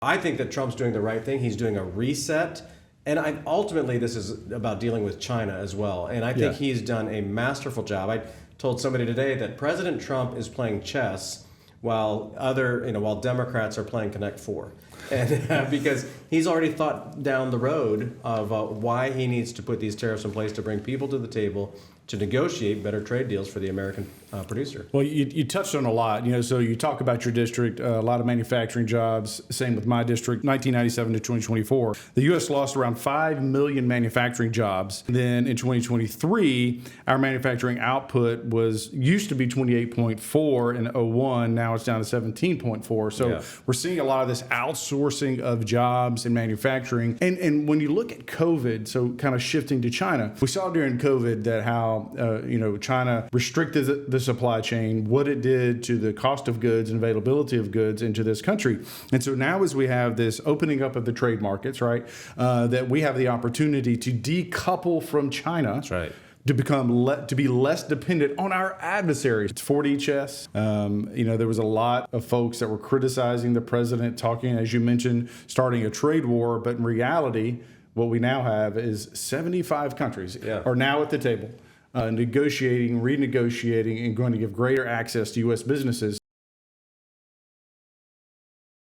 I think that Trump's doing the right thing. He's doing a reset. And ultimately, this is about dealing with China as well. And I think he's done a masterful job. I told somebody today that President Trump is playing chess while while Democrats are playing Connect Four. And because he's already thought down the road of why he needs to put these tariffs in place to bring people to the table to negotiate better trade deals for the American producer. Well, you touched on a lot, so you talk about your district, a lot of manufacturing jobs, same with my district, 1997 to 2024. The U.S. lost around 5 million manufacturing jobs. Then in 2023, our manufacturing output used to be 28.4 in 01, now it's down to 17.4. So we're seeing a lot of this outsourcing of jobs in manufacturing. And when you look at COVID, so kind of shifting to China, we saw during COVID that how China restricted the supply chain, what it did to the cost of goods and availability of goods into this country. And so now as we have this opening up of the trade markets, right, that we have the opportunity to decouple from China. That's right. To be less dependent on our adversaries. It's 4D chess. There was a lot of folks that were criticizing the president, talking, as you mentioned, starting a trade war, but in reality, what we now have is 75 countries are now at the table. Negotiating, renegotiating, and going to give greater access to U.S. businesses.